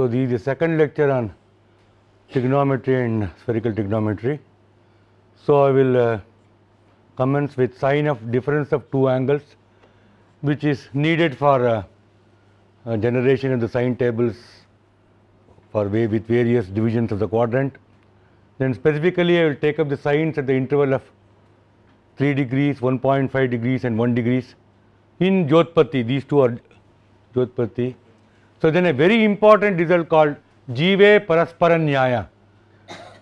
this is the second lecture on trigonometry and spherical trigonometry. So I will commence with sine of difference of two angles, which is needed for generation of the sine tables with various divisions of the quadrant. Then specifically I will take up the sines at the interval of 3 degrees, 1.5 degrees and 1 degrees in Jyotpati. These two are Jyotpati. So then a very important result called Jive Paraspara Nyaya,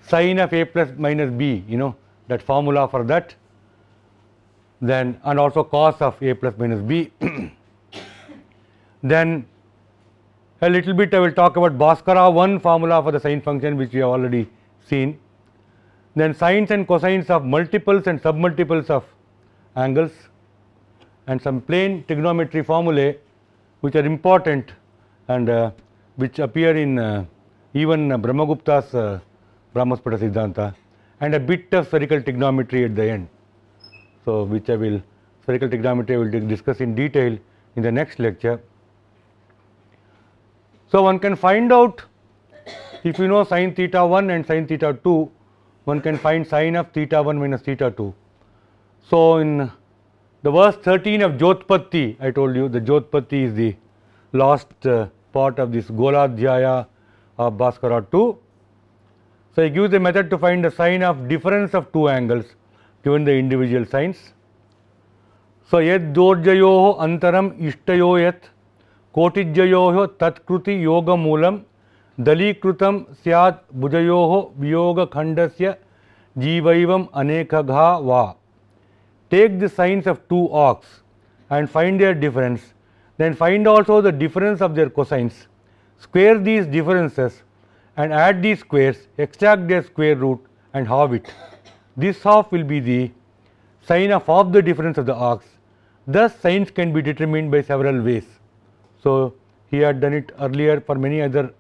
sine of a plus minus b, that formula for that. Then and also cos of a plus minus b. Then a little bit I will talk about Bhaskara 1 formula for the sine function, which we have already seen. Then sines and cosines of multiples and submultiples of angles, and some plain trigonometry formulae which are important and which appear in even Brahmagupta's Brahmaspata Siddhanta, and a bit of spherical trigonometry at the end. So which spherical trigonometry I will discuss in detail in the next lecture. So one can find out, if you know sin theta 1 and sin theta 2, one can find sine of theta 1 minus theta 2. So in the verse 13 of Jyotpati, I told you the Jyotpati is the last part of this Goladhyaya of Bhaskara 2. So he gives a method to find the sine of difference of two angles given the individual sines. So yad dorjayoho antaram ishtayo yat kotijjayoho tatkruti yoga moolam dalikrutam syat bhujayoho viyoga khandasya jivaivam anekagha va. Take the sines of two arcs and find their difference, then find also the difference of their cosines, square these differences and add these squares, extract their square root and halve it. This half will be the sine of half the difference of the arcs. Thus sines can be determined by several ways. So he had done it earlier for many other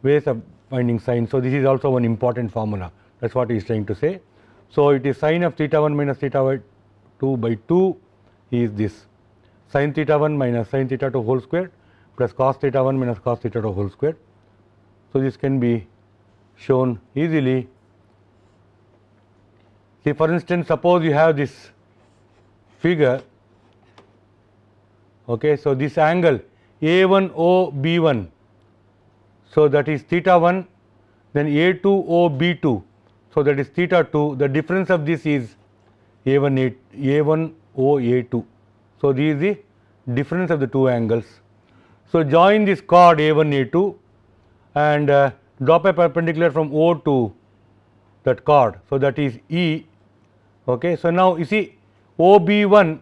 ways of finding sine. So this is also one important formula. That is what he is trying to say. So it is sine of theta 1 minus theta 2 by 2 is this sin theta 1 minus sin theta 2 whole square plus cos theta 1 minus cos theta 2 whole square. So this can be shown easily. See, for instance, suppose you have this figure, okay, so this angle A1OB1, so that is theta 1, then A2OB2, so that is theta 2, the difference of this is A1OA2. So this is the difference of the two angles. So join this chord A1A2 and drop a perpendicular from O to that chord, so that is E. Okay, so now you see OB1,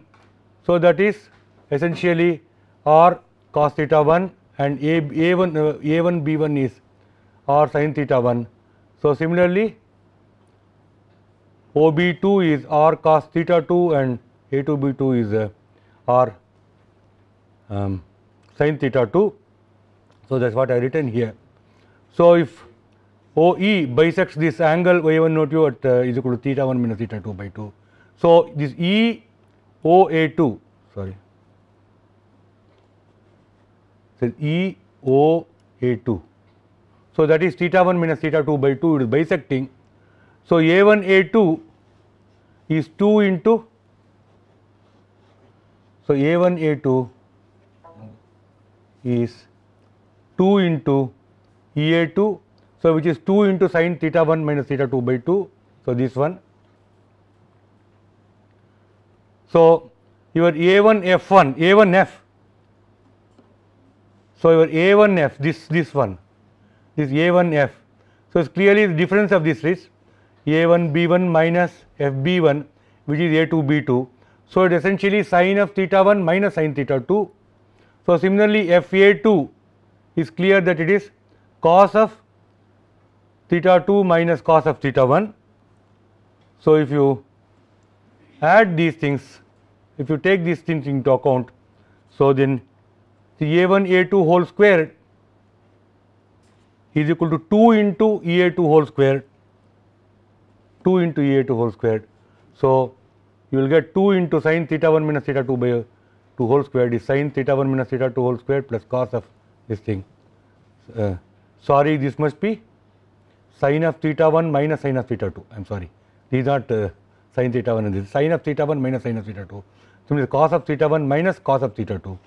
so that is essentially R cos theta 1 and A1B1 is R sin theta 1. So similarly OB2 is R cos theta 2 and A2B2 is R sin theta 2. So that is what I written here. So if OE bisects this angle A1O2 at is equal to theta 1 minus theta 2 by 2. So this EOA2, sorry, says EOA2. So that is theta 1 minus theta 2 by 2, it is bisecting. So A1A2 is 2 into, so A1A2 is 2 into EA2, so which is 2 into sin theta 1 minus theta 2 by 2, so this one. So your A1F1, A1F, so your A1F, this one, this A1F, so it's clearly the difference of this is A1B1 minus FB1, which is A2B2, so it is essentially sine of theta 1 minus sin theta 2. So similarly FA2 is clear that it is cos of theta 2 minus cos of theta 1. So if you add these things, if you take these things into account, so then the A1 A2 whole square is equal to 2 into EA2 whole square, 2 into EA2 whole square. So you will get 2 into sin theta 1 minus theta 2 by 2 whole square is sin theta 1 minus theta 2 whole square plus cos of this thing sorry, this must be sin of theta 1 minus sin of theta 2. I am sorry, these are not sin theta 1 and this is sin of theta 1 minus sin of theta 2. So, cos of theta 1 minus cos of theta 2.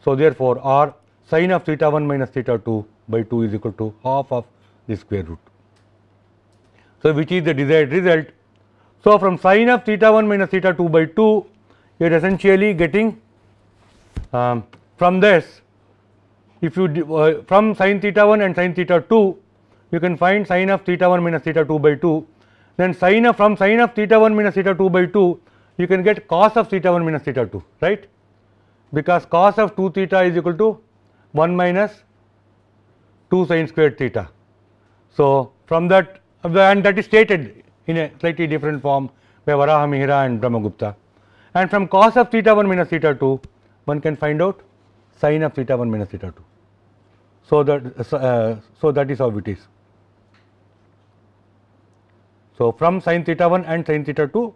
So, therefore, r sin of theta 1 minus theta 2 by 2 is equal to half of the square root. So, which is the desired result. So, from sin of theta 1 minus theta 2 by 2, you are essentially getting from this, if you from sin theta 1 and sin theta 2, you can find sin of theta 1 minus theta 2 by 2. Then from sin of theta 1 minus theta 2 by 2, you can get cos of theta 1 minus theta 2, right, because cos of 2 theta is equal to 1 minus 2 sin squared theta. So, from that, and that is stated in a slightly different form by Varaha Mihira and Brahmagupta, and from cos of theta 1 minus theta 2, one can find out sin of theta 1 minus theta 2. So, that is how it is. So, from sin theta 1 and sin theta 2,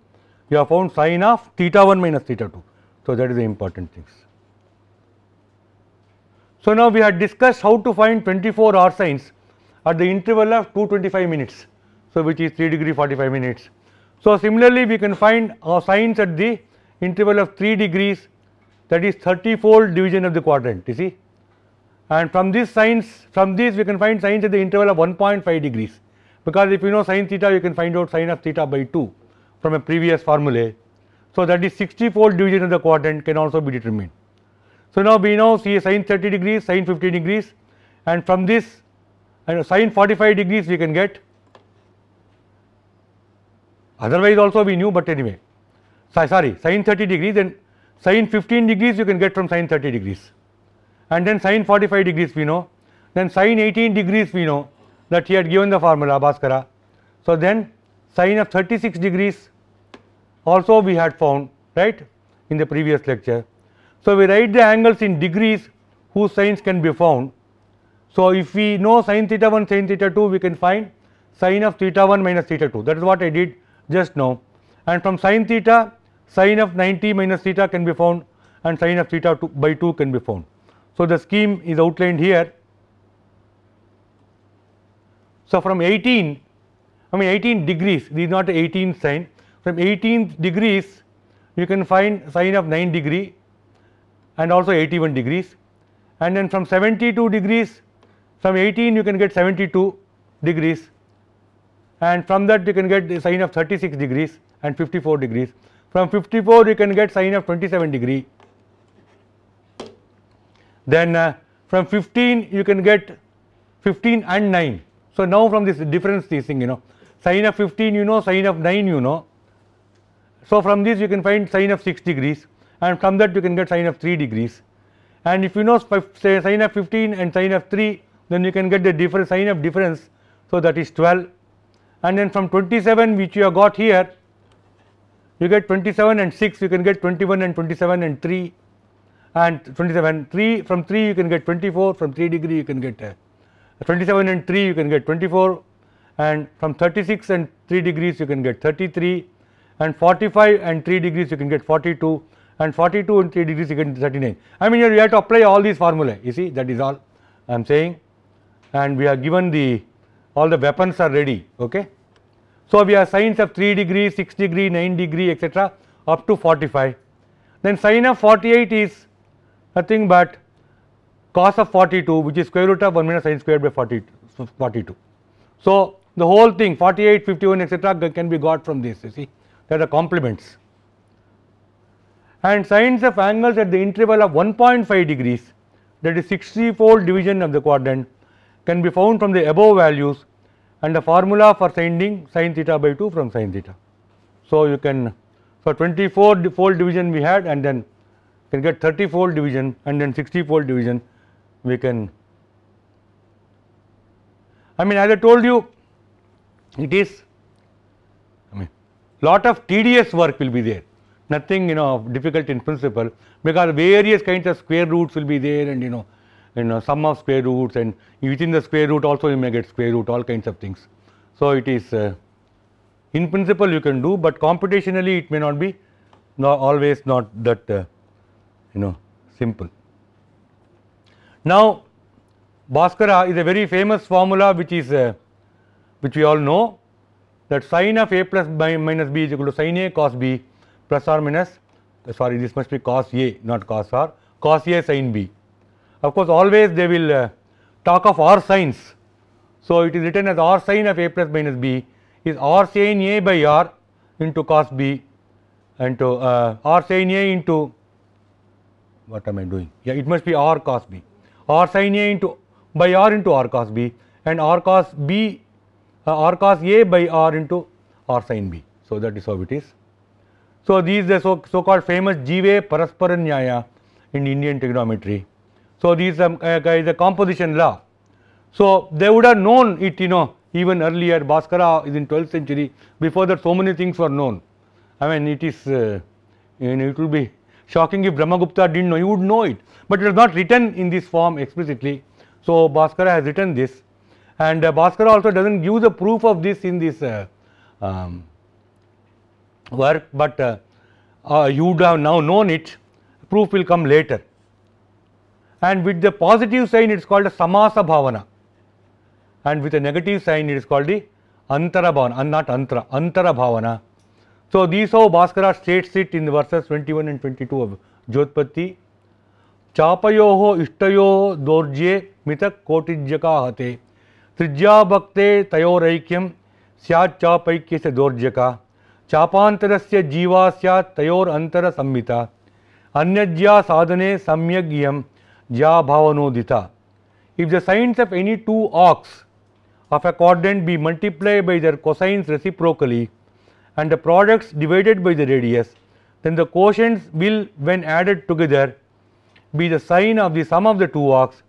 you have found sin of theta 1 minus theta 2. So, that is the important things. So, now we had discussed how to find 24 R sines at the interval of 225 minutes. So, which is 3 degree 45 minutes. So, similarly, we can find sines at the interval of 3 degrees, that is 30-fold division of the quadrant, you see, and from this we can find sines at the interval of 1.5 degrees, because if you know sin theta, you can find out sin of theta by 2 from a previous formulae. So, that is 60-fold division of the quadrant can also be determined. So, now we know see sin 30 degrees, sin 50 degrees, and from this sin 45 degrees we can get, otherwise also we knew, but anyway, sorry, sin 30 degrees, then sin 15 degrees you can get from sin 30 degrees, and then sin 45 degrees we know, then sin 18 degrees we know that he had given the formula Bhaskara. So, then sin of 36 degrees also we had found, right, in the previous lecture. So, we write the angles in degrees whose sines can be found. So, if we know sin theta 1, sin theta 2, we can find sin of theta 1 minus theta 2, that is what I did just now, and from sin theta, sin of 90 minus theta can be found, and sin of theta 2 by 2 can be found. So, the scheme is outlined here. So, from 18 degrees, this is not 18 sin, from 18 degrees you can find sin of 9 degree and also 81 degrees, and then from 72 degrees, from 18 you can get 72 degrees, and from that you can get the sin of 36 degrees and 54 degrees. From 54 you can get sin of 27 degree. Then from 15 you can get 15 and 9. So, now from this difference, this thing, you know, sin of 15 you know, sin of 9 you know. So, from this you can find sin of 6 degrees, and from that you can get sin of 3 degrees, and if you know say sin of 15 and sin of 3, then you can get the difference, sin of difference. So, that is 12, and then from 27 which you have got here, you get 27 and 6, you can get 21 and 27 and 3 and 27, 3 from 3 you can get 24, from 3 degree you can get 27 and 3 you can get 24, and from 36 and 3 degrees you can get 33, and 45 and 3 degrees you can get 42, and 42 and 3 degrees you can get 39. I mean, here you have to apply all these formulae, you see, that is all I am saying, and we are given all the weapons are ready. Okay. So, we have sines of 3 degree, 6 degree, 9 degree, etc. up to 45. Then sin of 48 is nothing but cos of 42, which is square root of 1 minus sin squared by 42. So, the whole thing 48, 51, etc. can be got from this, you see, that are complements. And sines of angles at the interval of 1.5 degrees, that is 60-fold division of the quadrant, can be found from the above values, and the formula for finding sin theta by 2 from sin theta. So, you can, for 24-fold division we had, and then can get 30-fold division, and then 60-fold division we can, I mean, as I told you, it is, I mean, lot of tedious work will be there, nothing, you know, difficult in principle, because various kinds of square roots will be there, and you know sum of square roots, and within the square root also you may get square root, all kinds of things. So, it is in principle you can do, but computationally it may not be always not that simple. Now, Bhaskara is a very famous formula which is which we all know, that sin of a plus minus b is equal to sin a cos b plus or minus, sorry, this must be cos a, not cos r, cos a sin b. Of course, always they will talk of r sines. So, it is written as r sin of a plus minus b is r sin a by r into cos b into r sin a into, what am I doing? Yeah, it must be r cos b, r sin a into by r into r cos b, and r cos b r cos a by r into r sin b. So, that is how it is. So, these the so called famous Jive Paraspara Nyaya in Indian trigonometry. So, these is a composition law. So, they would have known it, even earlier. Bhaskara is in 12th century. Before that, so many things were known. I mean, it is it will be shocking if Brahmagupta didn't know. You would know it, but it was not written in this form explicitly. So, Bhaskara has written this, and Bhaskara also doesn't give the proof of this in this work, but you would have now known it. Proof will come later. And with the positive sign, it is called a Samasa Bhavana, and with a negative sign, it is called the Antara Bhavana, not Antara, Antara Bhavana. So, these how Bhaskara states it in the verses 21 and 22 of Jyotpatti. Chapayoho ishtayoho dorjye mitak kotijyaka hate trijya bhakte tayoraikyam syat chapaikyasya dorjyaka chapantarasya jiva syat tayor antara sammita anyajya sadhane samyagyam jya bhavanodita. If the sines of any two arcs of a quadrant be multiplied by their cosines reciprocally and the products divided by the radius, then the quotients will, when added together, be the sine of the sum of the two arcs,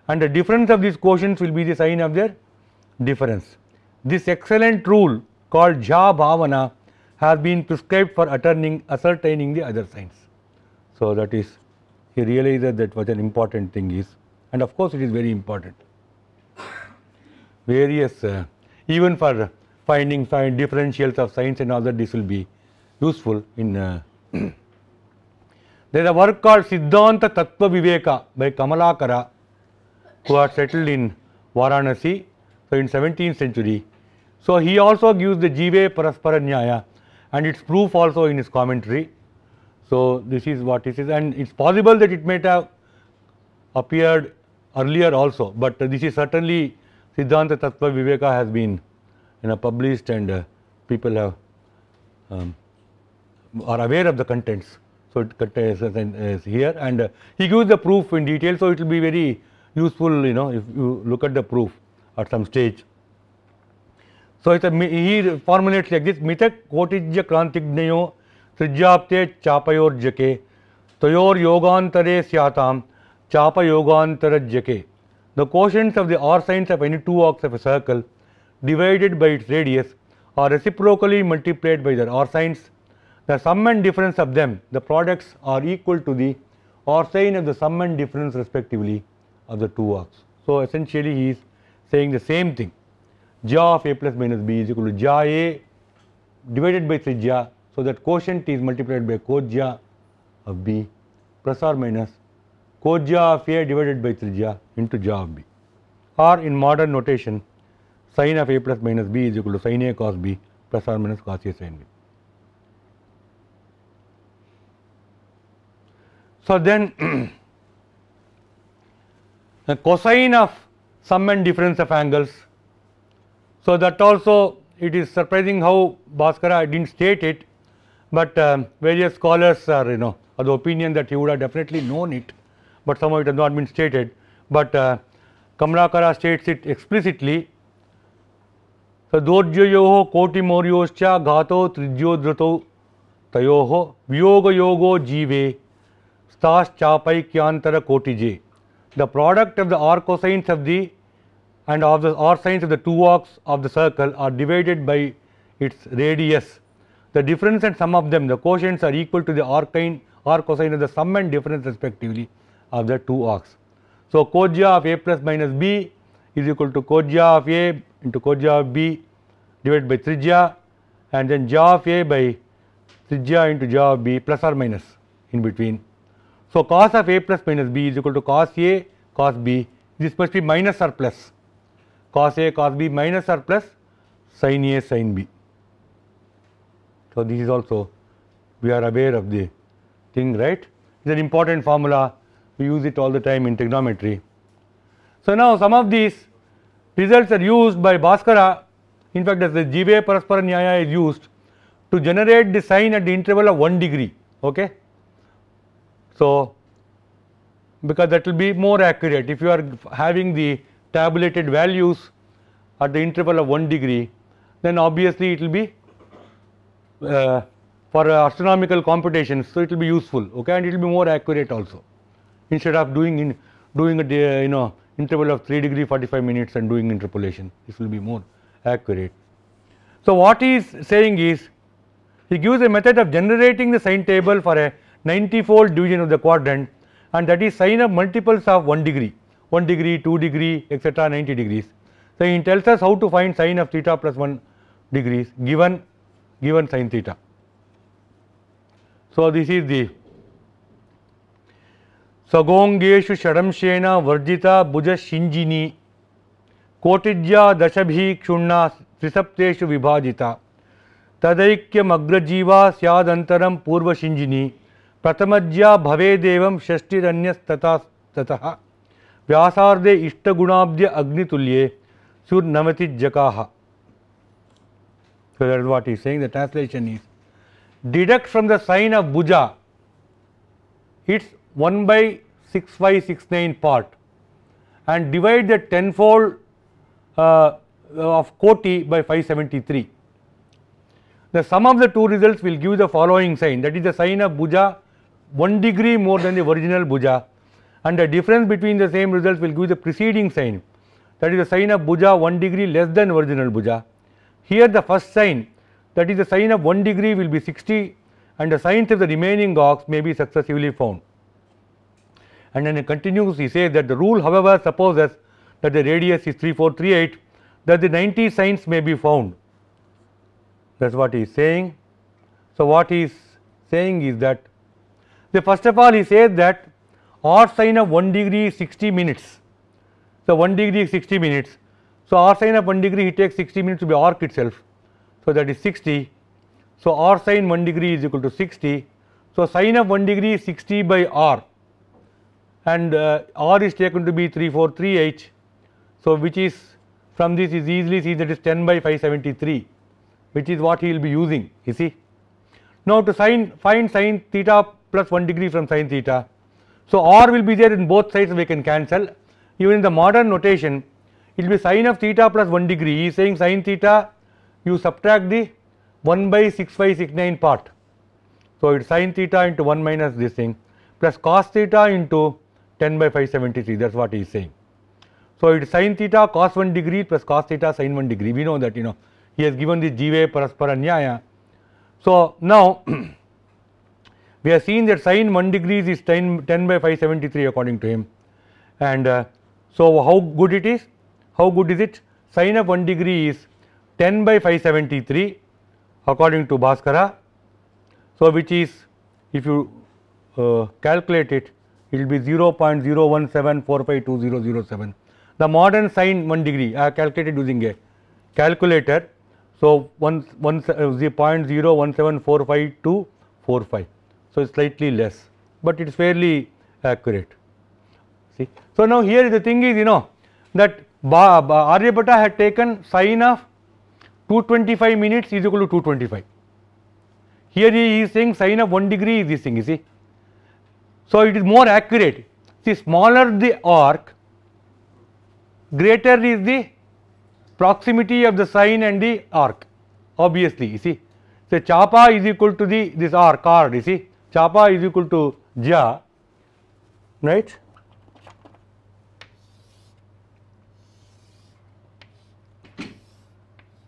and the difference of these quotients will be the sine of their difference. This excellent rule called Jha Bhavana has been prescribed for ascertaining the other signs. So, that is, he realized that what an important thing is, and of course, it is very important. Various even for finding differentials of sines and all that, this will be useful in there is a work called Siddhanta Tattva Viveka by Kamalakara, who had settled in Varanasi, so in 17th century. So, he also gives the Jive Paraspara Nyaya and its proof also in his commentary. So, this is what it is, and it is possible that it might have appeared earlier also, but this is certainly Siddhanta Tattva Viveka has been published, and people have are aware of the contents. So, it is here, and he gives the proof in detail. So, it will be very useful, if you look at the proof at some stage. So, he formulates like this: Mitak kotijya krantignayo trijapte chapayorjake tayor yogantare syatam chapa yogantarajake. The quotients of the r sines of any two arcs of a circle divided by its radius are reciprocally multiplied by their r sines. The sum and difference of them, the products, are equal to the r sine of the sum and difference respectively of the two arcs. So, essentially he is saying the same thing. Jya of a plus minus b is equal to jya a divided by trijya. So, that quotient is multiplied by kojya of b plus or minus kojya of a divided by trijya into jya of b, or in modern notation, sin of a plus minus b is equal to sin a cos b plus or minus cos a sin b. So, then the cosine of sum and difference of angles. So, that also it is surprising how Bhaskara did not state it, but various scholars are of the opinion that he would have definitely known it, but somehow it has not been stated. But Kamalakara states it explicitly. So, dorjyoho koti moryoscha ghato trijyodhrato tayoho vyoga yogo jive stas chapaikhyantara kotije. The product of the r cosines of the and of the r sines of the two arcs of the circle are divided by its radius. The difference and sum of them, the quotients, are equal to the r cosine of the sum and difference respectively of the two arcs. So, kojya of a plus minus b is equal to kojya of a into kojya of b divided by trijya, and then jya of a by trijya into jya of b plus or minus in between. So, cos of a plus minus b is equal to cos a cos b this must be minus or plus, cos A cos B minus or plus sin A sin B. So, this is also we are aware of the thing, right. It is an important formula, we use it all the time in trigonometry. So, now some of these results are used by Bhaskara, in fact as the Jive Paraspara Nyaya is used to generate the sine at the interval of 1 degree. Okay. So, because that will be more accurate if you are having the tabulated values at the interval of 1 degree, then obviously it will be for astronomical computations, so it will be useful, okay, and it will be more accurate also, instead of doing a interval of 3 degree 45 minutes and doing interpolation, this will be more accurate. So, what he is saying is, he gives a method of generating the sine table for a 90-fold division of the quadrant, and that is sine of multiples of 1 degree, 1 degree, 2 degree, etc. 90 degrees. So, he tells us how to find sine of theta plus 1 degrees given sine theta. So, this is the Sagongeshu Shadamshena Varjita Bhuja Shinjini Kotijya Dashabhi Kshunna Trisapteshu Vibhajita Tadaikyam Agrajiva Syadantaram Purva Shinjini Pratamajya Bhavedevam Shashtiranyas Tataha Vyasarde Ishtagunabdya Agnitulye Sur Namati Jakaha. So, that is what he is saying. The translation is, deduct from the sine of Bhuja its 1 by 6569 part and divide the tenfold of Koti by 573. The sum of the two results will give the following sine, that is the sine of Bhuja 1 degree more than the original Bhuja, and the difference between the same results will give the preceding sine, that is the sine of Bhuja 1 degree less than original Bhuja. Here the first sine, that is the sine of 1 degree will be 60, and the sines of the remaining arcs may be successively found. And then he continues, he says that the rule however supposes that the radius is 3438, that the 90 sines may be found. That is what he is saying. So, what he is saying is that, first of all he says that r sine of 1 degree is 60 minutes. So, 1 degree is 60 minutes. So, r sine of 1 degree he takes 60 minutes to be arc itself. So, that is 60. So, r sine 1 degree is equal to 60. So, sine of 1 degree is 60 by r, and r is taken to be 3438. So, which is from this is easily seen that is 10 by 573, which is what he will be using, you see. Now, to find sine theta plus 1 degree from sine theta. So, r will be there in both sides, we can cancel. Even in the modern notation, it will be sine of theta plus 1 degree. He is saying sine theta, you subtract the 1 by 6569 part. So, it is sine theta into 1 minus this thing plus cos theta into 10 by 573, that is what he is saying. So, it is sine theta cos 1 degree plus cos theta sin 1 degree. We know that, he has given the Jive Paraspara Nyaya. So, now we have seen that sin 1 degree is 10 by 573 according to him, and so how good it is? How good is it? Sine of 1 degree is 10 by 573 according to Bhaskara. So, which is, if you calculate it, it will be 0.017452007. The modern sine 1 degree I have calculated using a calculator. So, 0.01745245. So, it is slightly less, but it is fairly accurate. See. So, now here the thing is, that Aryabhatta had taken sine of 225 minutes is equal to 225. Here he is saying sine of 1 degree is this thing, you see. So, it is more accurate. See, smaller the arc, greater is the proximity of the sine and the arc, obviously, you see. So, chapa is equal to this arc, you see, chapa is equal to ja, right.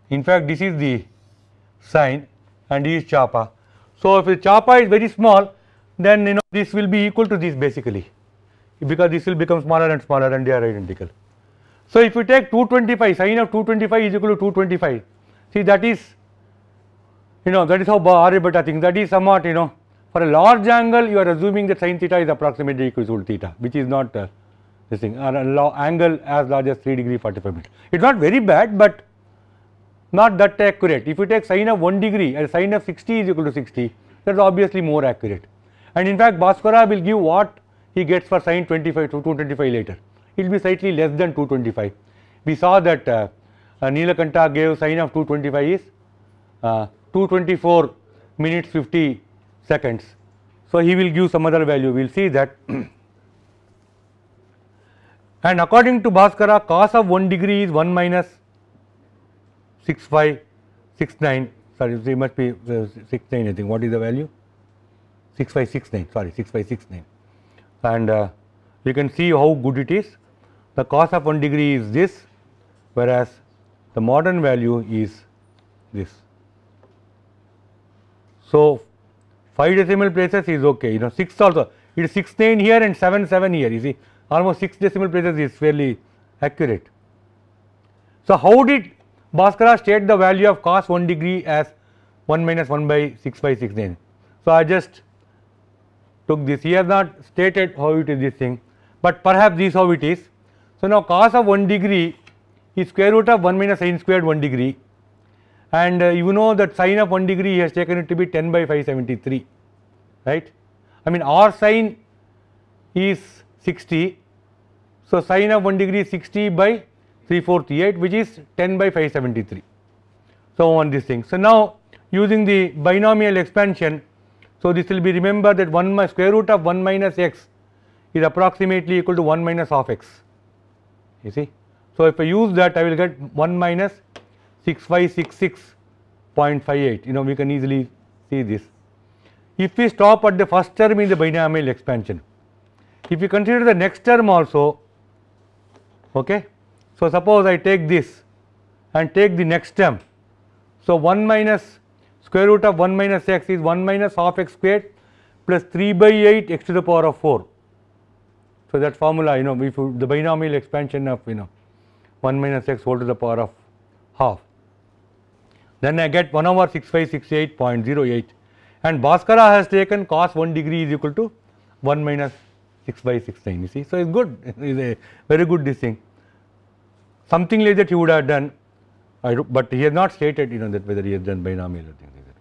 In fact, this is the sine and this is chapa. So, if the chapa is very small, then this will be equal to this basically, because this will become smaller and smaller and they are identical. So, if you take 225, sine of 225 is equal to 225, see that is, that is how Aryabhatta thinks, that is somewhat, for a large angle you are assuming that sin theta is approximately equal to theta, which is not this thing, or angle as large as 3 degree 45 minutes. It is not very bad, but not that accurate. If you take sine of 1 degree and sine of 60 is equal to 60, that is obviously more accurate. And in fact, Bhaskara will give what he gets for sine 25 to 225 later. It will be slightly less than 225. We saw that Neelakanta gave sine of 225 is 224 minutes 50 seconds. So he will give some other value, we will see that. And according to Bhaskara, cos of 1 degree is 1 minus 6569, sorry, it must be 69, I think. What is the value? 6569, sorry, 6569. And you can see how good it is. The cos of 1 degree is this, whereas the modern value is this. So 5 decimal places is okay, 6 also, it is 69 here and 77 here, you see, almost 6 decimal places is fairly accurate. So how did Bhaskara state the value of cos 1 degree as 1 minus 1 by 6569? So I just took this, he has not stated how it is this thing, but perhaps this is how it is. So now cos of 1 degree is square root of 1 minus sin squared 1 degree, and you know that sine of 1 degree he has taken it to be 10 by 573, right. I mean r sine is 60, so sine of 1 degree is 60 by 348, which is 10 by 573. So on this thing. So now using the binomial expansion, so this will be, remember that square root of 1 minus x is approximately equal to 1 minus of x, you see. So if I use that, I will get 1 minus 6566.58, we can easily see this. If we stop at the first term in the binomial expansion, if we consider the next term also, okay. So suppose I take this and take the next term. So 1 minus square root of 1 minus x is 1 minus half x squared plus 3 by 8 x to the power of 4. So that formula, if you, the binomial expansion of 1 minus x whole to the power of half, then I get 1 over 6568.08, and Bhaskara has taken cos 1 degree is equal to 1 minus 6 by 69, you see. So it's good, it's a very good this thing. Something like that he would have done, but he has not stated that whether he has done binomial or things like that.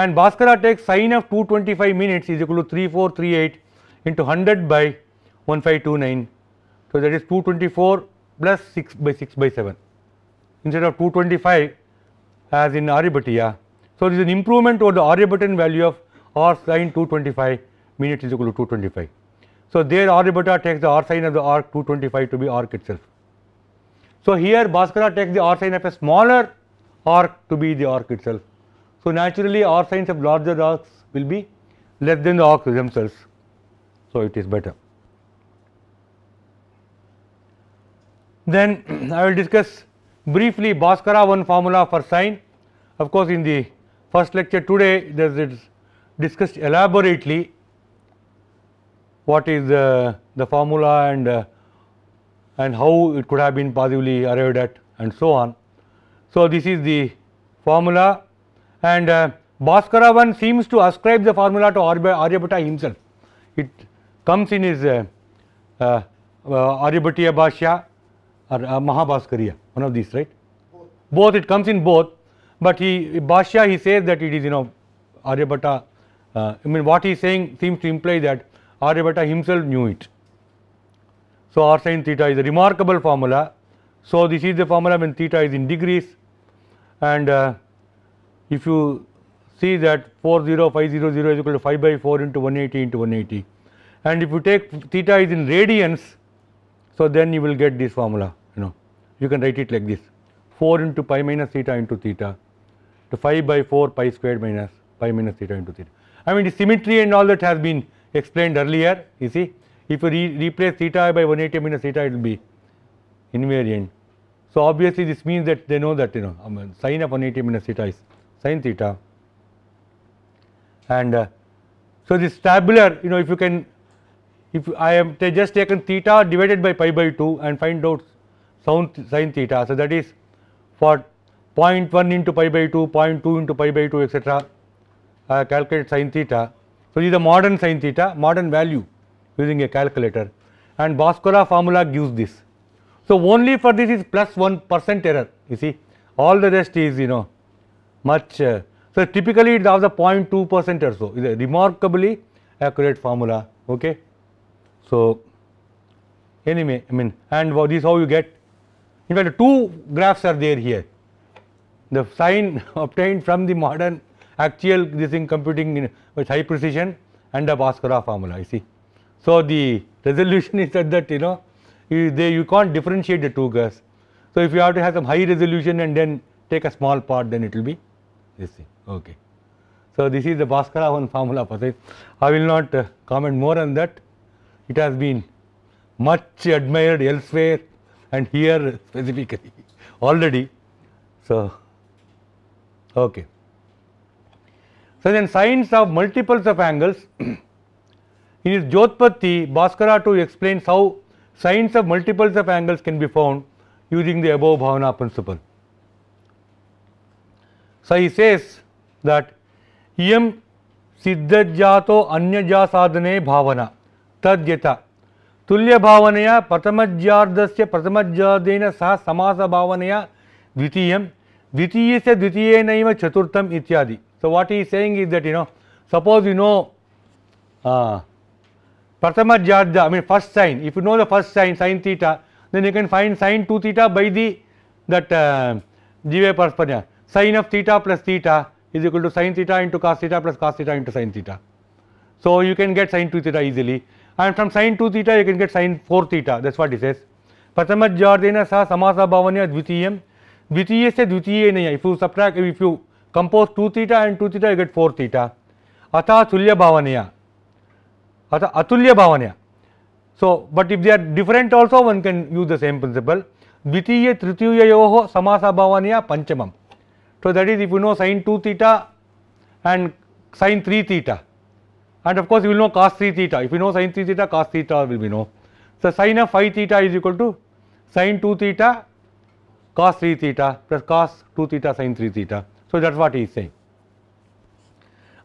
And Bhaskara takes sine of 225 minutes is equal to 3438 into 100 by 1529. So that is 224 plus 6 by 6 by 7 instead of 225 as in Aryabhatiya. So this is an improvement over the Aryabhatian value of r sine 225 minutes is equal to 225. So there Aryabhata takes the r sine of the arc 225 to be arc itself. So here Bhaskara takes the r sine of a smaller arc to be the arc itself. So naturally r sines of larger arcs will be less than the arcs themselves. So it is better. Then I will discuss briefly Bhaskara 1 formula for sine. Of course, in the first lecture today there is discussed elaborately what is the formula and how it could have been possibly arrived at and so on. So this is the formula, and Bhaskara 1 seems to ascribe the formula to Aryabhata himself. It comes in his Aryabhatiya Bhashya or Mahabhaskariya, one of these, right? Both, it comes in both, but Bhashya he says that it is Aryabhata, what he is saying seems to imply that Aryabhata himself knew it. So r sin theta is a remarkable formula. So this is the formula when theta is in degrees, and if you see that 40500 is equal to 5 by 4 into 180 into 180, and if you take theta is in radians, so then you will get this formula, you can write it like this: 4 into pi minus theta into theta to 5 by 4 pi squared minus pi minus theta into theta. I mean the symmetry and all that has been explained earlier, you see. If you replace theta by 180 minus theta, it will be invariant. So obviously this means that they know that sine of 180 minus theta is sin theta, and so this tabular, if you can, if I have just taken theta divided by pi by 2 and find out sin theta, so that is for 0.1 into pi by 2, 0.2 into pi by 2, etc. I calculate sin theta. So this is the modern sin theta, modern value using a calculator, and Bhaskara formula gives this. So only for this is plus 1% error, you see, all the rest is much. So typically it has a 0.2% or so. It's a remarkably accurate formula. Okay. So anyway, I mean, and this is how you get. In fact, two graphs are there here. The sign obtained from the modern actual this thing computing with high precision and the Bhaskara formula. You see. So the resolution is such that you can't differentiate the two graphs. So if you have to have some high resolution and then take a small part, then it will be this thing. Okay. So this is the Bhaskara one formula for this. I will not comment more on that. It has been much admired elsewhere and here specifically already. So okay. So then sines of multiples of angles. In his Jyotpatti, Bhaskara too explains how sines of multiples of angles can be found using the above Bhavana principle. So he says that iyam siddhajato anyaja sadhane bhavana tadyata tulya bhavanaya pratamajyardasya pratamajyardena sah samasa bhavanaya dvitiyam dvitiyasya dvitiyenaiva chaturtham ityadi. So what he is saying is that suppose pratamajyarda, I mean first sign, if you know the first sign sin theta, then you can find sin 2 theta by the that Jiva Paraspanya. Sin of theta plus theta is equal to sin theta into cos theta plus cos theta into sin theta. So you can get sin 2 theta easily, and from sin 2 theta you can get sin 4 theta. That's what he says. Pratamajyardena sa samasa bhavanya dvitiyam dvitiyasya dvitiyenaya. If you subtract, if you compose 2 theta and 2 theta, you get 4 theta. Atha tulya bhavanaya. Atha atulya bhavanaya. So, but if they are different also, one can use the same principle. Dvitiya tritiyayoho samasa bhavanaya panchamam. So that is if you know sin 2 theta and sin 3 theta, and of course you will know cos 3 theta. If you know sin 3 theta, cos theta will be known. So sin of 5 theta is equal to sin 2 theta cos 3 theta plus cos 2 theta sin 3 theta. So that is what he is saying.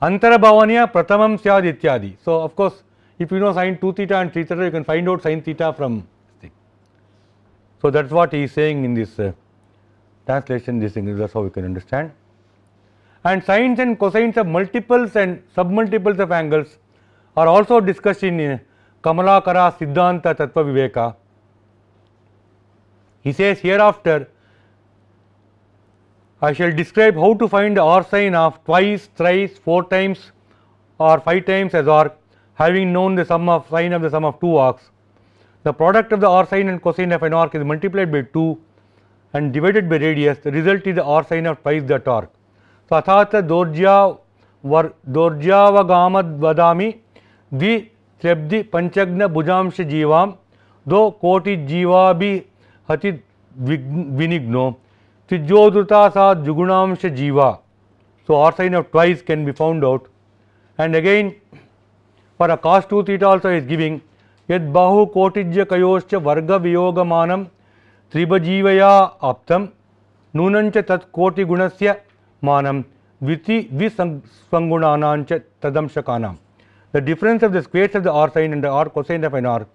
Antara bhavanaya pratamam syad ityadi. So of course if you know sin 2 theta and 3 theta, you can find out sin theta from this thing. So that is what he is saying in this translation. This thing, that's how we can understand. And sines and cosines of multiples and submultiples of angles are also discussed in Kamalakara Siddhanta Tattva Viveka. He says hereafter I shall describe how to find the R sine of twice, thrice, 4 times or 5 times as arc, having known the sum of sine of the sum of 2 arcs. The product of the R sine and cosine of an arc is multiplied by 2 and divided by radius. The result is the R sine of twice that arc. So athata dorjavagamad vadami dvi trebdi panchagna bhujamsha jivam do koti jivabi hati vinigno trijodruta sa jugunamsha jiva. So R sine of twice can be found out, and again for a cos 2 theta also is giving yad bahu kotijya kayoscha varga viyogamanam tribajivaya aptam nunancha tat koti gunasya manam viti visvangunanancha tadamshakanam. The difference of the squares of the R sine and the R cosine of an arc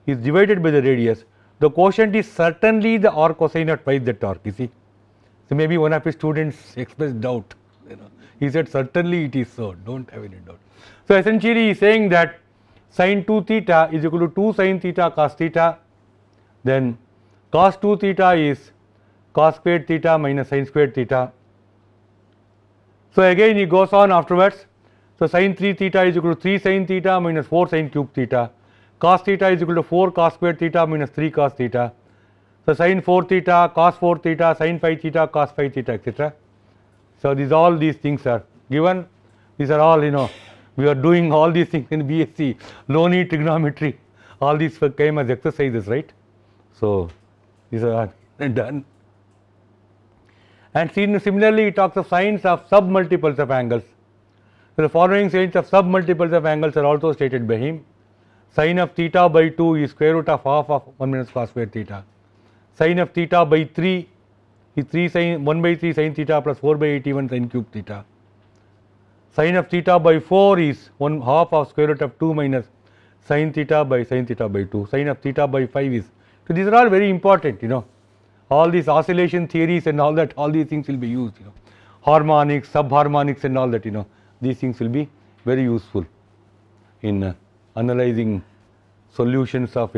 is divided by the radius. The quotient is certainly the R cosine of twice that arc, you see. So maybe one of his students expressed doubt, he said certainly it is so, don't have any doubt. So essentially he is saying that sin 2 theta is equal to 2 sin theta cos theta, then cos 2 theta is cos squared theta minus sin squared theta. So again he goes on afterwards. So sin 3 theta is equal to 3 sin theta minus 4 sin cube theta. Cos theta is equal to 4 cos squared theta minus 3 cos theta. So sin 4 theta, cos 4 theta, sin 5 theta, cos 5 theta, etc. So all these things are given. These are all we are doing all these things in BSc, low need trigonometry. All these came as exercises, right? So these are done. And similarly he talks of sines of submultiples of angles. So the following sines of submultiples of angles are also stated by him. Sin of theta by 2 is square root of half of 1 minus cos square theta. Sin of theta by 3 is 1 by 3 sin theta plus 4 by 81 sin cube theta. Sin of theta by 4 is 1/2 of square root of 2 minus sin theta by 2, sin of theta by 5 is. So these are all very important, all these oscillation theories and all that, all these things will be used, harmonics, subharmonics and all that, these things will be very useful in analyzing solutions of,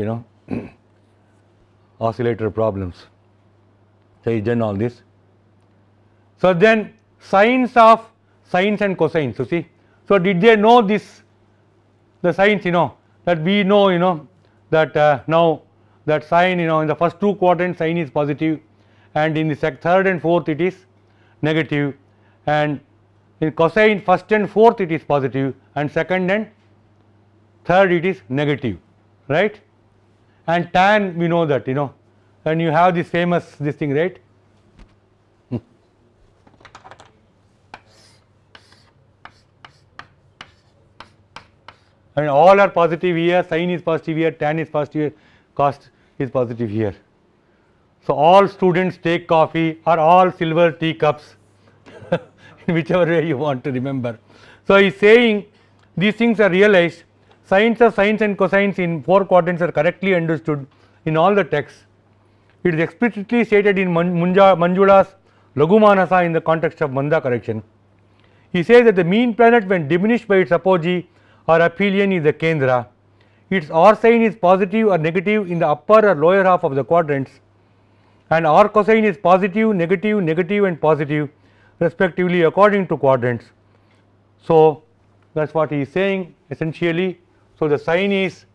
oscillator problems. So he's done all this. So then sines and cosines, you see. So did they know this, the sines, that we know, that now that sine, in the first two quadrants sine is positive, and in the third and fourth it is negative, and in cosine first and fourth it is positive, and second and third it is negative, right? And tan, we know that, and you have this famous this thing, right? And all are positive here, sine is positive here, tan is positive here, cos is positive here. So all students take coffee or all silver teacups, whichever way you want to remember. So he is saying these things are realized, sines of sines and cosines in four quadrants are correctly understood in all the texts. It is explicitly stated in Manjula's Laghumanasa in the context of Manda correction. He says that the mean planet, when diminished by its apogee or aphelion, is the Kendra. Its R sign is positive or negative in the upper or lower half of the quadrants, and R cosine is positive, negative, negative and positive respectively according to quadrants. So that is what he is saying essentially. So the sign is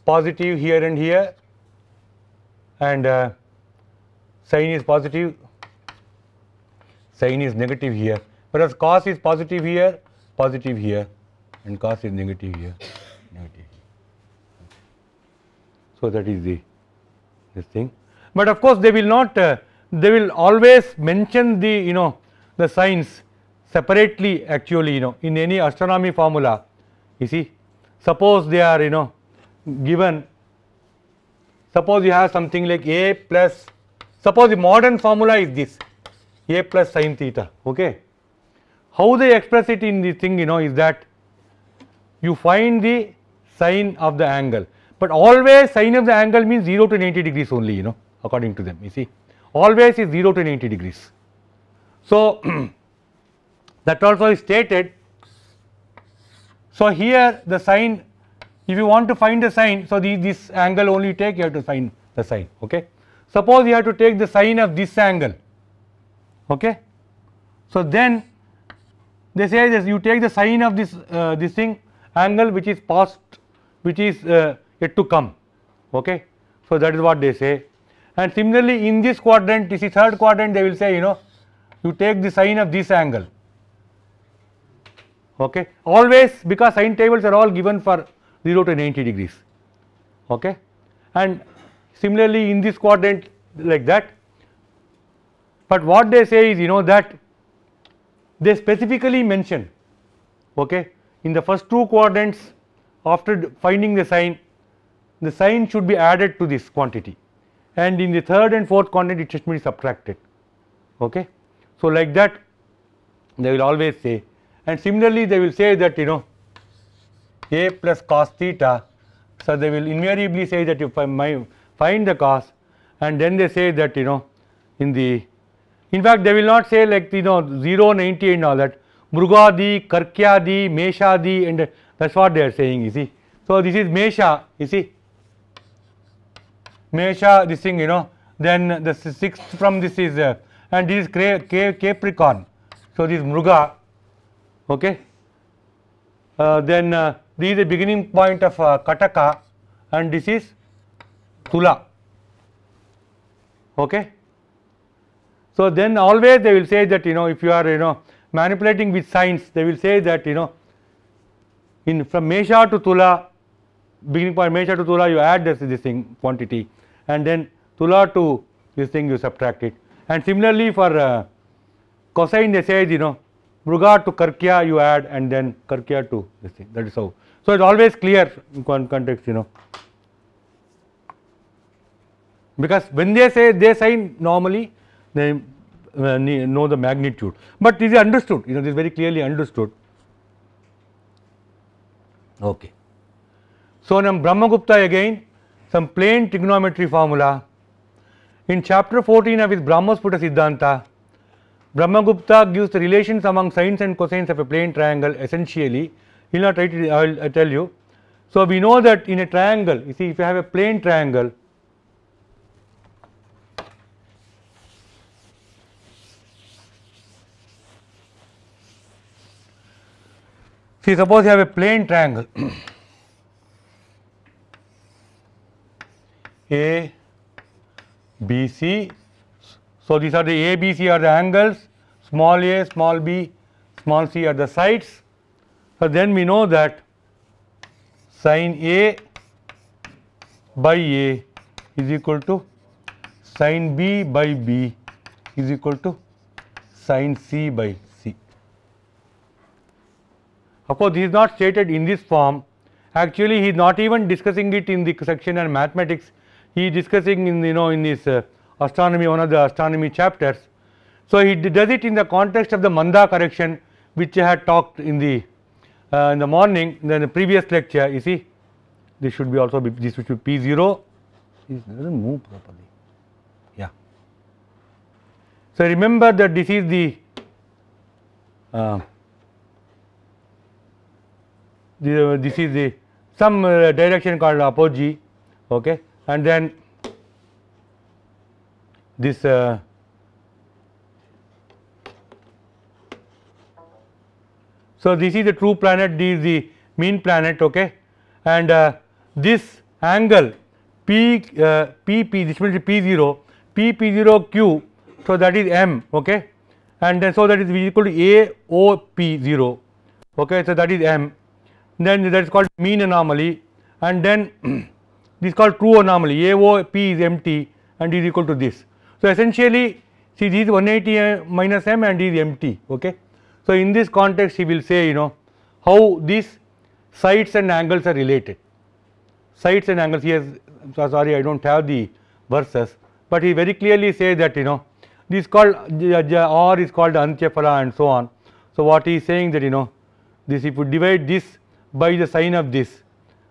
positive here and here, and sign is positive, sign is negative here, whereas cos is positive here, and cos is negative here, negative here. So that is this thing. But of course they will not, they will always mention the the signs separately actually, in any astronomy formula. You see, suppose they are given, suppose you have something like a plus, suppose the modern formula is this, a plus sin theta, okay. How they express it in the thing, is that you find the sine of the angle, but always sine of the angle means 0 to 90 degrees only, according to them, you see, always is 0 to 90 degrees. So that also is stated. So here the sine, if you want to find the sine, so this angle only take, you have to find the sine, okay. Suppose you have to take the sine of this angle, okay. So then they say that you take the sine of this this thing, angle which is past, which is yet to come, okay. So that is what they say. And similarly in this quadrant, this is third quadrant, they will say, you take the sine of this angle, okay, always, because sine tables are all given for 0 to 90 degrees, okay. And similarly in this quadrant like that, but what they say is, that they specifically mention, okay, in the first two quadrants, after finding the sine should be added to this quantity, and in the third and fourth quadrant it should be subtracted, okay. So like that they will always say. And similarly they will say that a plus cos theta, so they will invariably say that you find the cos, and then they say that in fact they will not say like 0, 90 and all that, Mrugadi, Karkyadi, Meshadi, and that is what they are saying, you see. So this is Mesha, you see, Mesha, this thing, then the sixth from this is and this is Capricorn, so this is Mruga, okay. Then this is the beginning point of Kataka, and this is Tula, okay. So then always they will say that if you are manipulating with signs, they will say that in from Mesha to Tula, beginning point Mesha to Tula, you add this thing quantity, and then Tula to this thing you subtract it. And similarly for cosine they say Mruga to Karkya you add, and then Karkya to this thing, that is how. So it is always clear in context, because when they say they sign, normally they know the magnitude, but this is understood, this is very clearly understood, okay. So now Brahmagupta again, some plain trigonometry formula. In chapter 14 of his Brahmasputa Siddhanta, Brahmagupta gives the relations among sines and cosines of a plane triangle essentially. He will not write it, I will tell you. So we know that in a triangle, you see, if you have a plane triangle, see, suppose you have a plane triangle A, B, C. So these are the A, B, C are the angles, small a, small b, small c are the sides. So then we know that sin A by A is equal to sin B by B is equal to sin C by C. Of course, this is not stated in this form. Actually, he is not even discussing it in the section on mathematics. He is discussing in in this astronomy, one of the astronomy chapters. So he does it in the context of the Manda correction, which I had talked in the morning, in the previous lecture. You see, this should be also this should be P0. It doesn't move properly. Yeah. So remember that this is the this is the some direction called apogee, okay, and then this so this is the true planet, this is the mean planet, okay, and this angle PP, this means P0, P0Q, so that is M, okay, and then so that is equal to AOP0, okay, so that is M. Then that is called mean anomaly, and then this is called true anomaly. AOP is empty and is equal to this. So essentially, see, this is 180 minus M and is empty, okay. So in this context, he will say, how these sides and angles are related. Sides and angles, he has, sorry, I don't have the verses, but he very clearly says that this is called R is called Antyaphala and so on. So what he is saying that this, if you divide this by the sine of this,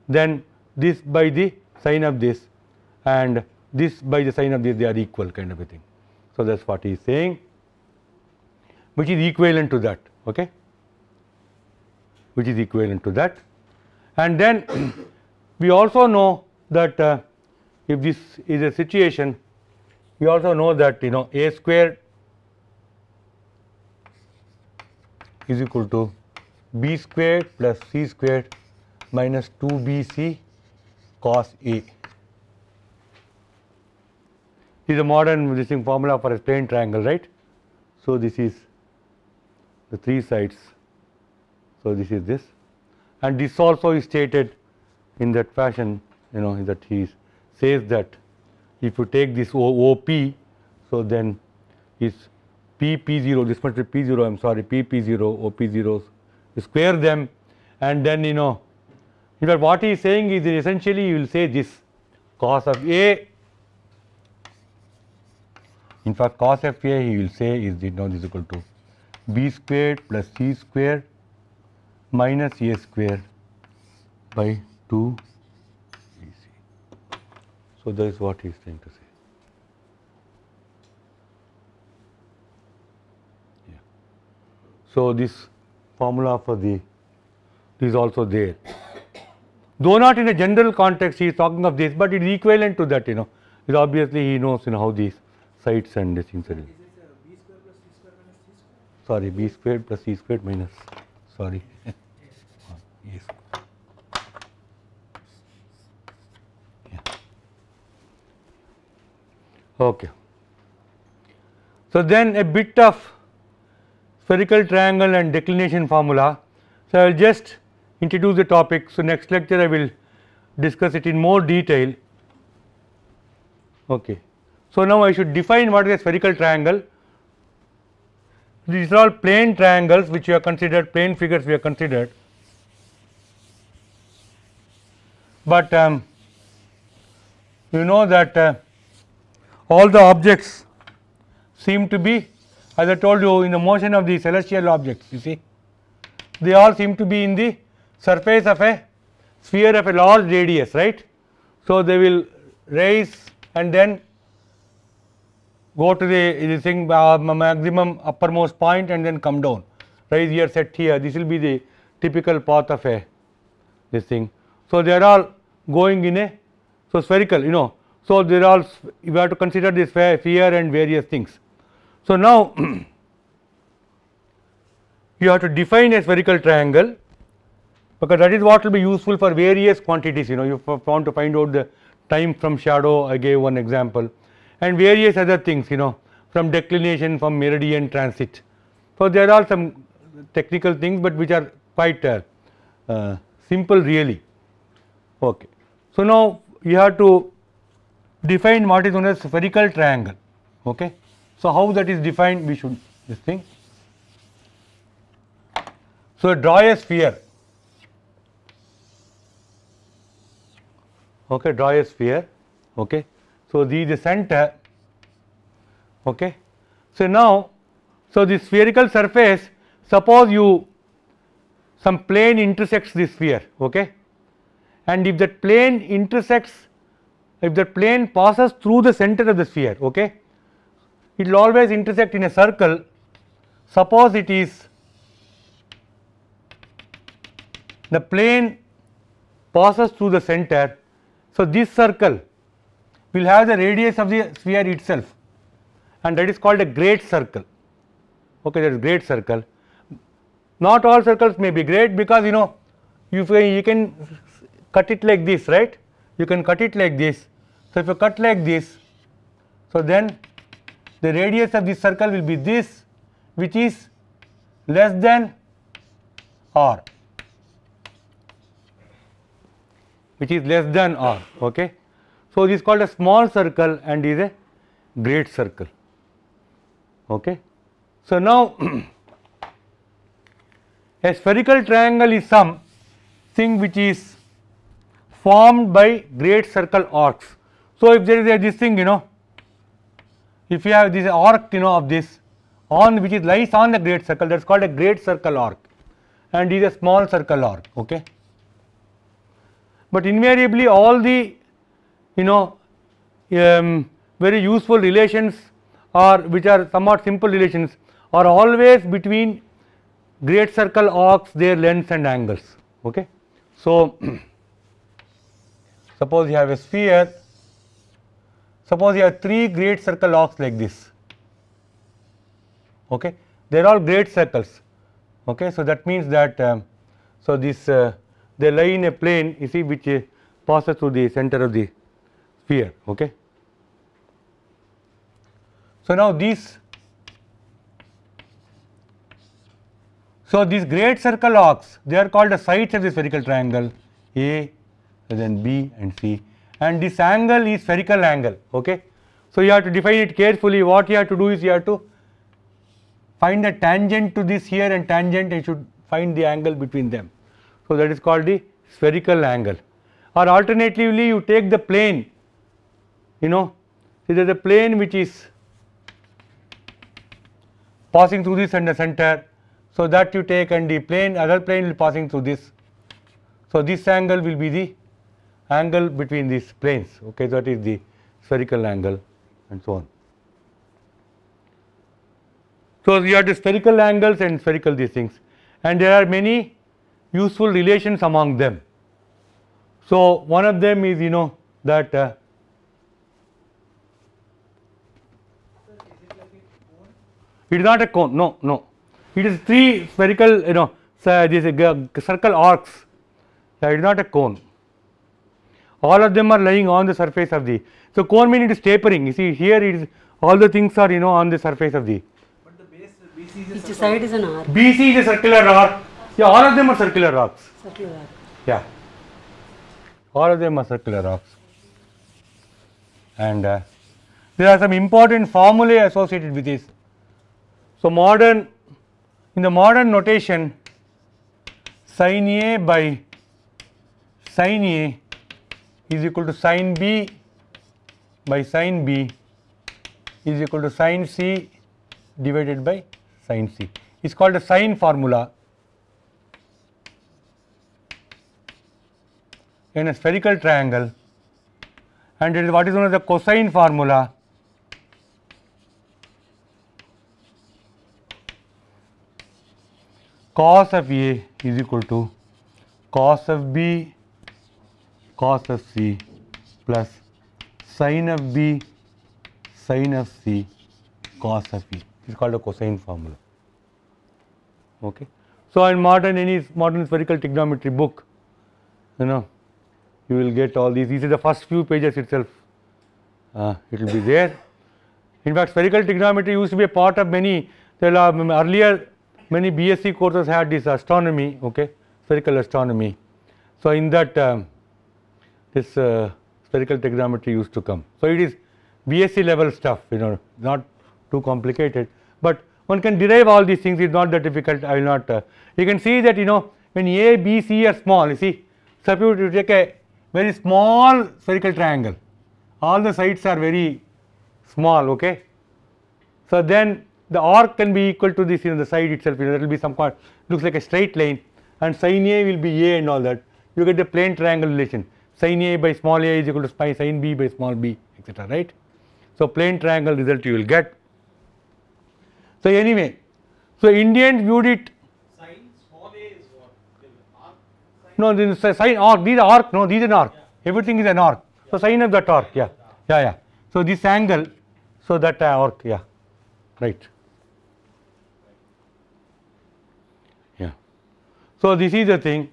then this by the sine of this, and this by the sine of this, they are equal, kind of a thing. So that is what he is saying, which is equivalent to that, okay, which is equivalent to that. And then we also know that if this is a situation, we also know that A squared is equal to B squared plus C squared minus 2BC cos A. This is a modern this thing formula for a plane triangle, right? So this is the three sides. So this is this, and this also is stated in that fashion, that he says that if you take this OP, so then is PP0, this must be P0, I am sorry, PP0, OP0, you square them, and then in fact what he is saying is essentially you will say this cos of A, in fact cos of A he will say is this is equal to B squared plus C squared minus A squared by 2 BC. So that is what he is trying to say. Yeah. So this formula for this is also there, though not in a general context he is talking of this, but it is equivalent to that, it obviously he knows how these sides and these things are. Is it B square plus C square minus C square? Sorry, B squared plus C squared minus, sorry, yes. Yeah. Okay. So then a bit of spherical triangle and declination formula. So I will just introduce the topic. So next lecture I will discuss it in more detail. Okay. So now I should define what is a spherical triangle. These are all plane triangles which we have considered, plane figures we have considered. But you know that all the objects seem to be, as I told you, in the motion of the celestial objects, you see, they all seem to be in the surface of a sphere of a large radius, right? So they will rise and then go to the thing maximum uppermost point and then come down, rise here, set here. This will be the typical path of a this thing. So they are all going in a spherical, you know. So they are all, you have to consider this sphere and various things. So now you have to define a spherical triangle, because that is what will be useful for various quantities, you know. You want to find out the time from shadow, I gave one example, and various other things, you know, from declination, from meridian transit. So there are some technical things, but which are quite simple really. Okay. So now you have to define what is known as spherical triangle. Okay. So how that is defined, we should this thing. So draw a sphere. Okay, draw a sphere. Okay. So this is the center. Okay. So now, so the spherical surface, suppose you some plane intersects this sphere. Okay. And if that plane intersects, if that plane passes through the center of the sphere, okay, it will always intersect in a circle. Suppose it is the plane passes through the center. So this circle will have the radius of the sphere itself, and that is called a great circle. Okay, that is great circle. Not all circles may be great, because you know you can cut it like this, right? You can cut it like this. So if you cut like this, so then the radius of this circle will be this, which is less than r, which is less than r. Okay. So this is called a small circle and is a great circle. Okay. So now a spherical triangle is some thing which is formed by great circle arcs. So if there is this thing, you know, if you have this arc, you know, of this on which is lies on the great circle, that is called a great circle arc, and is a small circle arc. Okay. But invariably all the, you know, very useful relations, or which are somewhat simple relations, are always between great circle arcs, their lengths and angles. Okay. So suppose you have a sphere, suppose you have 3 great circle arcs like this. Okay. They are all great circles. Okay. So that means that so this they lie in a plane, you see, which passes through the center of the sphere. Okay. So now these, so these great circle arcs, they are called the sides of the spherical triangle, A, then B and C, and this angle is spherical angle. Okay. So you have to define it carefully. What you have to do is you have to find the tangent to this here and tangent, and you should find the angle between them. So that is called the spherical angle. Or alternatively, you take the plane, you know, see there is a plane which is passing through this and the center. So that you take, and the plane, other plane will passing through this. So this angle will be the angle between these planes. Okay, that is the spherical angle, and so on. So you have the spherical angles and spherical these things, and there are many useful relations among them. So one of them is, you know, that it is not a cone. No, no. It is 3 spherical, you know, this circle arcs. It is not a cone. All of them are lying on the surface of the. So cone means it is tapering. You see here it is, all the things are, you know, on the surface of the. But the base BC is Each side is an arc. BC is a circular arc. Yeah, all of them are circular arcs. Circular arc. Yeah, all of them are circular arcs. And there are some important formulae associated with this. So in the modern notation, sin A by sin A is equal to sin B by sin B is equal to sin C divided by sin C. It's called a sine formula. in a spherical triangle, and it is what is known as the cosine formula. Cos of A is equal to cos of B cos of C plus sin of B sin of C cos of E. It is called a cosine formula. Okay. So, in any modern spherical trigonometry book, you know, you will get all these. These are the first few pages itself. It will be there. In fact, spherical trigonometry used to be a part of many. There are earlier many BSc courses had this astronomy, okay, spherical astronomy. So, in that this spherical trigonometry used to come. So, it is BSc level stuff, you know, not too complicated, but one can derive all these things. It is not that difficult. I will not. You can see that, you know, when A, B, C are small, you see, suppose you take a very small spherical triangle, all the sides are very small, okay. So, then the arc can be equal to this, you know, the side itself, you know, that will be some kind, looks like a straight line, and sin A will be A and all that. You get the plane triangle relation, sin A by small a is equal to sin B by small b, etc., right. So, plane triangle result you will get. So, anyway, so Indians viewed it. Sin small a is what? Arc? No, this is sin arc, these are arc, no, these are an arc, everything is an arc. So, sin of that arc, yeah. So, this angle, so that arc, yeah, right. Yeah. So, this is the thing.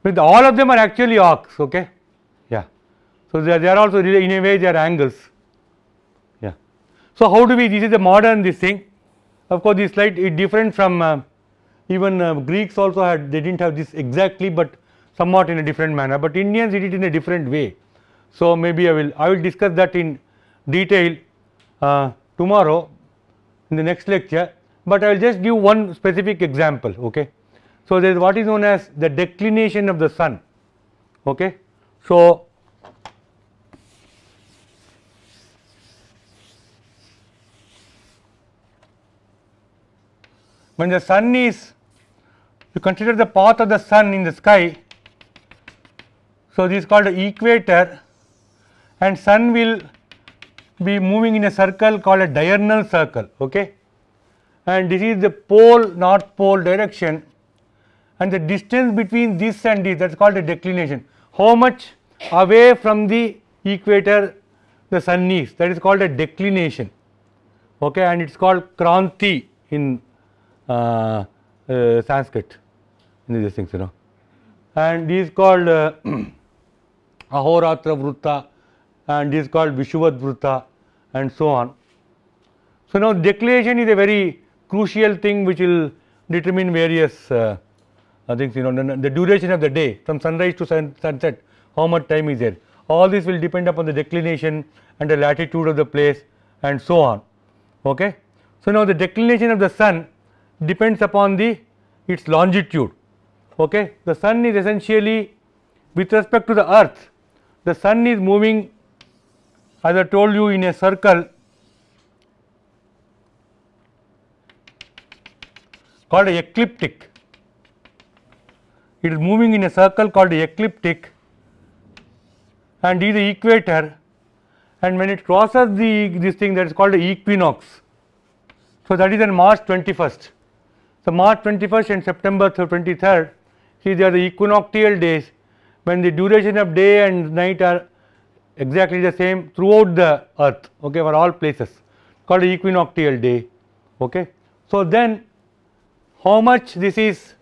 With all of them are actually arcs, okay. Yeah. So, they are also in a way they are angles. Yeah. So, how do we, this is the modern this thing. Of course, this slide is different from even Greeks also had, they did not have this exactly, but somewhat in a different manner, but Indians did it in a different way. So, maybe I will discuss that in detail tomorrow in the next lecture, but I will just give one specific example, okay. So, there is what is known as the declination of the sun, okay. So, when the sun is, you consider the path of the sun in the sky. So, this is called the equator, and sun will be moving in a circle called a diurnal circle, okay. And this is the pole, north pole direction, and the distance between this and this, that is called a declination. How much away from the equator the sun is, that is called a declination, okay, and it is called kranti in Sanskrit, in these things, you know, and this is called Ahoratra Vrutta, and this is called Vishuvat Vrutta, and so on. So, now declination is a very crucial thing which will determine various things, you know, the duration of the day from sunrise to sunset, how much time is there. All this will depend upon the declination and the latitude of the place and so on, okay. So, now the declination of the sun depends upon its longitude, okay. The sun is essentially, with respect to the earth, the sun is moving, as I told you, in a circle called a ecliptic. It is moving in a circle called the ecliptic, and is the equator, and when it crosses this thing, that is called the equinox. So, that is on March 21st. So, March 21st and September 23rd, see, they are the equinoctial days, when the duration of day and night are exactly the same throughout the earth, okay, for all places, called the equinoctial day, okay. So, then how much this is,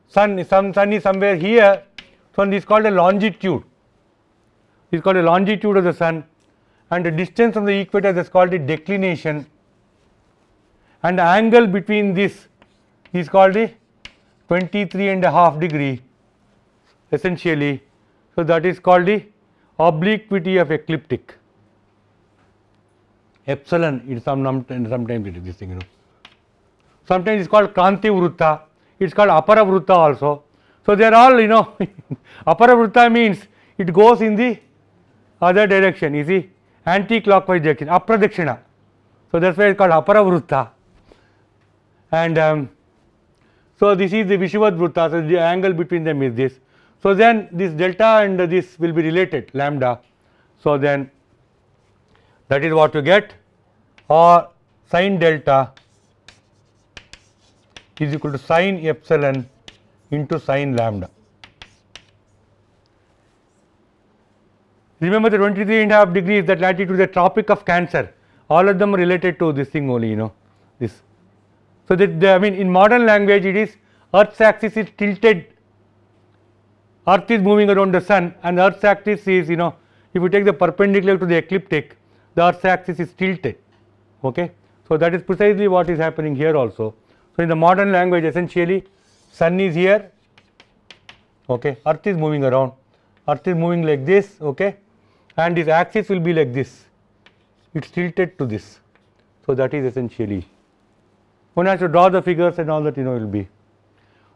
sun is somewhere here, so this is called a longitude, this is called a longitude of the sun, and the distance from the equator is called the declination, and the angle between this is called the 23.5 degree essentially. So, that is called the obliquity of ecliptic, epsilon, it is sometimes it is this thing, you know. Sometimes it is called Kranti Vrutta, it is called Apara Vrutta also. So, they are all, you know, Apara Vrutta means it goes in the other direction, you see, anti-clockwise direction, apradakshina. So, that is why it is called Apara Vrutta. And so, So this is the Vishuvat-Vrutta, so the angle between them is this. So then this delta and this will be related, lambda. So then that is what you get, or sin delta is equal to sin epsilon into sin lambda. Remember the 23.5 degrees, that latitude is the Tropic of Cancer, all of them are related to this thing only, this. So that I mean in modern language it is Earth's axis is tilted, Earth is moving around the sun and the Earth's axis is, if you take the perpendicular to the ecliptic, the Earth's axis is tilted, okay. So that is precisely what is happening here also. So in the modern language essentially sun is here, okay, Earth is moving around, Earth is moving like this, okay, and this axis will be like this, it is tilted to this. So that is essentially, one has to draw the figures and all that will be.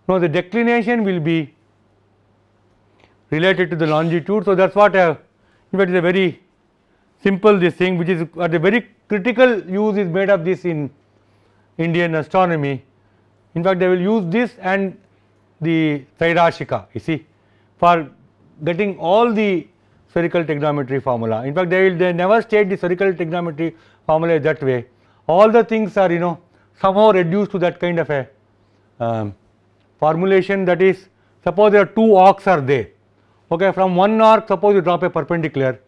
Now the declination will be related to the longitude. So that is what in fact is a very simple this thing, which is at a very critical use is made of this in Indian astronomy. In fact they will use this and the Sairashika, you see, for getting all the spherical trigonometry formula. In fact they never state the spherical trigonometry formula that way. All the things are somehow reduced to that kind of a formulation, that is, suppose there are two arcs are there, okay, from one arc suppose you drop a perpendicular,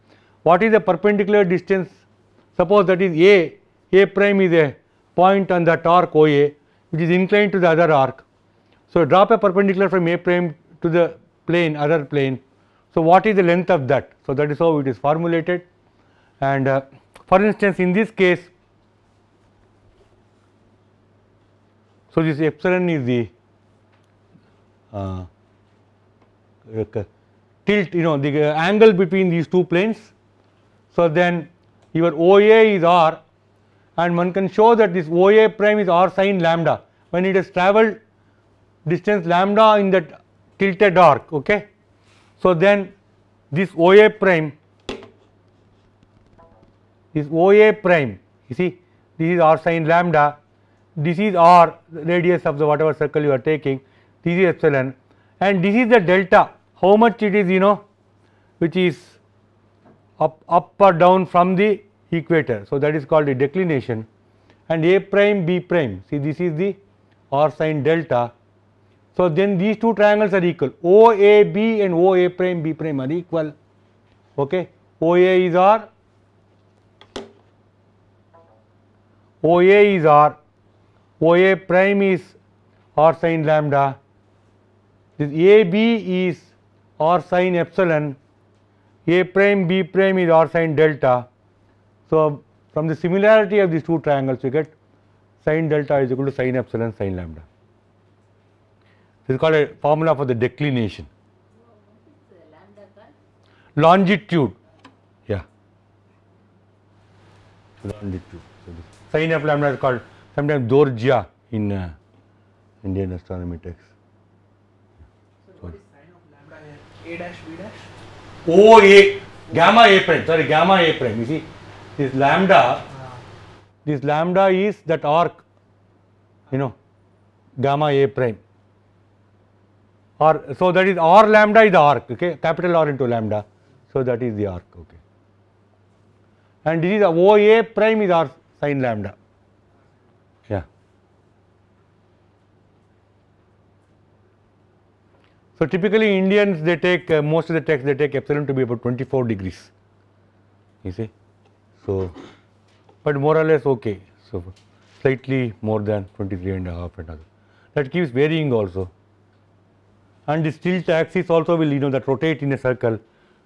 what is the perpendicular distance, suppose that is A prime is a point on that arc OA which is inclined to the other arc. So drop a perpendicular from A prime to the plane, other plane, so what is the length of that? So that is how it is formulated. And for instance in this case, so this epsilon is the tilt, the angle between these two planes. So then your OA is R, and one can show that this OA prime is R sin lambda when it has travelled distance lambda in that tilted arc, okay. So then this OA prime, you see, this is R sin lambda, this is R, radius of the whatever circle you are taking, this is epsilon, and this is the delta, how much it is, which is up or down from the equator. So that is called the declination. And A prime B prime, see this is the R sin delta. So then these two triangles are equal, OAB and OA prime B prime are equal, okay. OA is R, OA is R, OA prime is R sin lambda, this AB is R sin epsilon, A prime B prime is R sin delta. So from the similarity of these two triangles you get sin delta is equal to sin epsilon sin lambda. This is called a formula for the declination. What is lambda called? Longitude, yeah, longitude. So this sin of lambda is called sometimes Dorjia in Indian astronomy text. So what is sign of lambda here? A dash B dash? OA, gamma A prime, sorry, gamma A prime. You see, this lambda is that arc, gamma A prime. Or so that is R lambda is the arc, okay, capital R into lambda. So that is the arc, okay. And this is OA prime is R sin lambda. Yeah. So typically Indians they take most of the text they take epsilon to be about 24 degrees, you see. So, but more or less okay. So slightly more than 23.5 and other. That keeps varying also. And this tilt axis also will that rotate in a circle.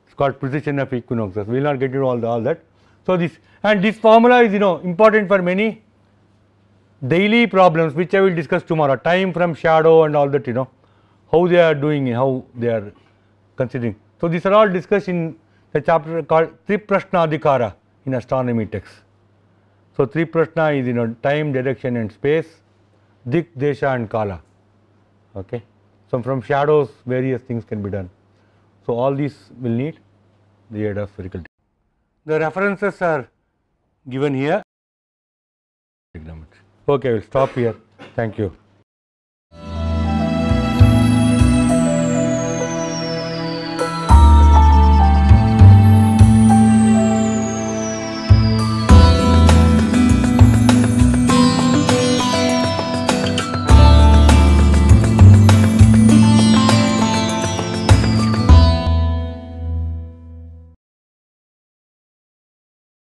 It's called precession of equinoxes. We will not get into all that. So this and this formula is important for many daily problems which I will discuss tomorrow. Time from shadow and all that how they are doing, how they are considering. So these are all discussed in the chapter called Triprashna Adhikara in astronomy text. So Triprashna is time, direction and space, Dik, Desha and Kala, okay. So from shadows various things can be done. So all these will need the aid of spherical. The references are given here. Okay, I will stop here. Thank you.